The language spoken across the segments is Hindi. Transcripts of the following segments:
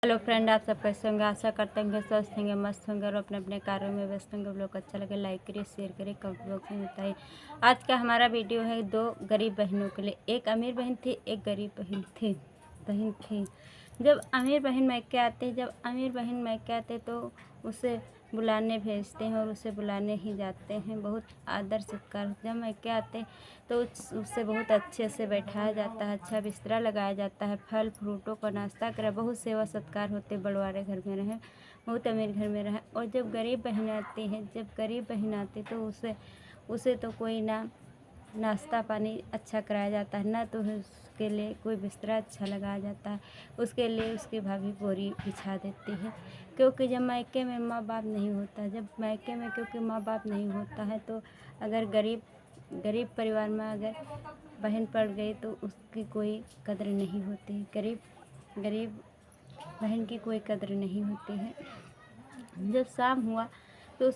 हेलो फ्रेंड, आप सब कैसे होंगे। आशा करते होंगे स्वस्थ होंगे, मस्त होंगे और अपने अपने कार्यों में व्यस्त होंगे। ब्लॉग अच्छा लगे लाइक करिए, शेयर करिए, कमेंट बॉक्स में बताइए। आज का हमारा वीडियो है दो गरीब बहनों के लिए। एक अमीर बहन थी, एक गरीब बहन थी। जब अमीर बहन मैके आते तो उसे बुलाने भेजते हैं और उसे बुलाने ही जाते हैं। बहुत आदर सत्कार। जब मैके आते तो उससे बहुत अच्छे से बैठाया जाता है, अच्छा बिस्तरा लगाया जाता है, फल फ्रूटों का नाश्ता करा, बहुत सेवा सत्कार होते। बड़वारे घर में रहे, बहुत अमीर घर में रहे। और जब गरीब बहन आती तो उसे तो कोई ना नाश्ता पानी अच्छा कराया जाता है, ना तो उसके लिए कोई बिस्तरा अच्छा लगाया जाता है। उसके लिए उसकी भाभी बोरी बिछा देती है, क्योंकि जब मायके में माँ बाप नहीं होता, क्योंकि माँ बाप नहीं होता है तो अगर गरीब परिवार में अगर बहन पड़ गई तो उसकी कोई कद्र नहीं होती। गरीब बहन की कोई कद्र नहीं होती है। जब शाम हुआ तो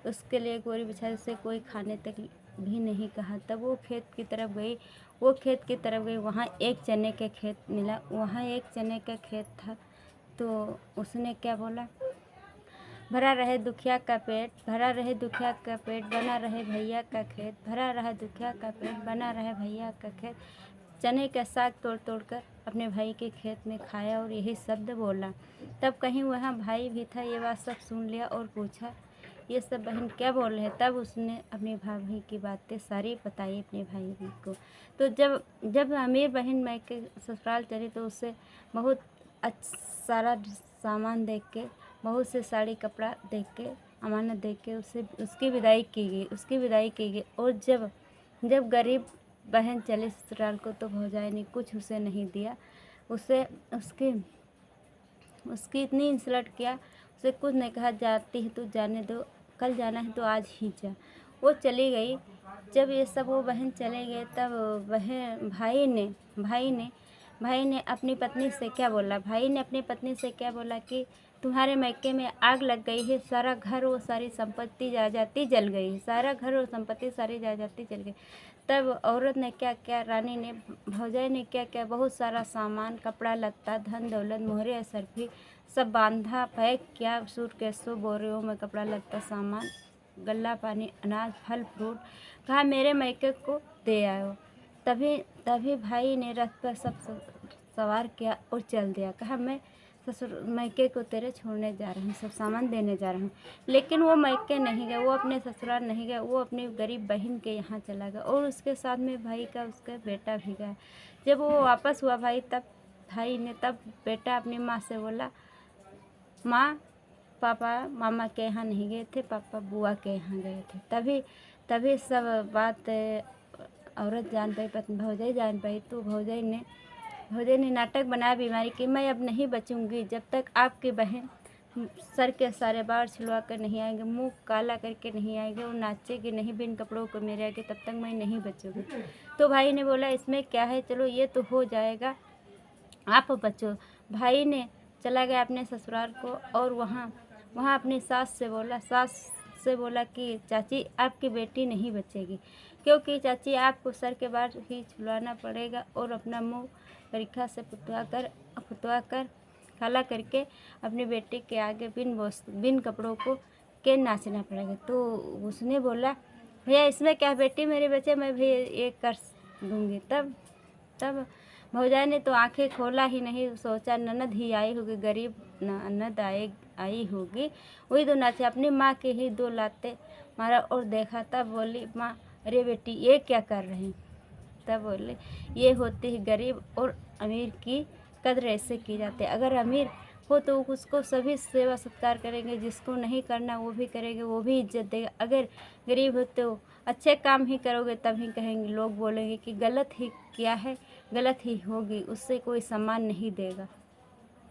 उसके लिए बोरी बिछा, उसे कोई खाने तक भी नहीं कहा। तब वो खेत की तरफ गई। वहाँ एक चने का खेत मिला, था। तो उसने क्या बोला, भरा रहे दुखिया का पेट, बना रहे भैया का खेत, भरा रहे दुखिया का पेट, बना रहे भैया का खेत। चने का साग तोड़ तोड़ कर अपने भाई के खेत में खाया और यही शब्द बोला। तब कहीं वहाँ भाई भी था, ये बात सब सुन लिया और पूछा, ये सब बहन क्या बोल रहे हैं। तब उसने अपनी भाभी की बातें सारी बताई अपने भाई को। तो जब अमीर बहन मायके ससुराल चली तो उसे बहुत सारा सामान देख के, बहुत से साड़ी कपड़ा देख के, अमानत देख के उसकी विदाई की गई। और जब गरीब बहन चली ससुराल को तो भौजाई ने कुछ उसे नहीं दिया। उसे उसकी इतनी इंसल्ट किया, उसे कुछ नहीं कहा। जाती है तो जाने दो, कल जाना है तो आज ही जा। वो चली गई। जब ये सब वो बहन चले गए तब भाई ने अपनी पत्नी से क्या बोला कि तुम्हारे मैके में आग लग गई है, सारा घर और सारी संपत्ति जायदाद जल गई है, जल गई। तब औरत ने क्या क्या, भौजाई ने क्या क्या, बहुत सारा सामान, कपड़ा लत्ता, धन दौलत, मोहरे असरफी सब बांधा, पैक किया सूटकेसों बोरियों में, कपड़ा लत्ता सामान, गल्ला पानी, अनाज, फल फ्रूट। कहा मेरे मैके को दे आयो। तभी भाई ने रथ पर सब सवार किया और चल दिया। कहा मैं ससुर मैके को तेरे छोड़ने जा रहा हूँ, सब सामान देने जा रहा हूँ। लेकिन वो मैके नहीं गया, वो अपने ससुराल नहीं गया, वो अपनी गरीब बहन के यहाँ चला गया और उसके साथ में भाई का उसका बेटा भी गया। जब वो वापस हुआ तब बेटा अपनी माँ से बोला, माँ पापा मामा के यहाँ नहीं गए थे, पापा बुआ के यहाँ गए थे। तभी सब बात औरत जान पाई, भौजाई जान पाई। तो भौजाई ने नाटक बनाया बीमारी की, मैं अब नहीं बचूंगी जब तक आपकी बहन सर के सारे बाल छिलवा कर नहीं आएंगे, मुंह काला करके नहीं आएंगे और नाचेगी नहीं बिन कपड़ों को मेरे आगे, तब तक मैं नहीं बचूंगी। तो भाई ने बोला इसमें क्या है, चलो ये तो हो जाएगा, आप बचो। भाई ने चला गया अपने ससुराल को और वहाँ अपनी सास से बोला कि चाची आपकी बेटी नहीं बचेगी, क्योंकि चाची आपको सर के बाल ही छुड़वाना पड़ेगा और अपना मुंह परीक्षा से पुतवा कर काला करके अपनी बेटी के आगे बिन कपड़ों को के नाचना पड़ेगा। तो उसने बोला भैया इसमें क्या, बेटी मेरे बच्चे, मैं भी ये कर दूँगी। तब भौजाई ने तो आंखें खोला ही नहीं, सोचा ननद ही आई होगी, गरीब ननद आई होगी, वही दो नाचे, अपनी माँ के ही दो लाते मारा और देखा। तब बोली माँ, अरे बेटी ये क्या कर रहे हैं। तब बोले ये होती है गरीब और अमीर की कद्र ऐसे की जाती है। अगर अमीर हो तो उसको सभी सेवा सत्कार करेंगे, जिसको नहीं करना वो भी करेंगे, वो भी इज्जत देगा। अगर गरीब हो तो अच्छे काम ही करोगे तब ही कहेंगे, लोग बोलेंगे कि गलत ही किया है, गलत ही होगी, उससे कोई सम्मान नहीं देगा।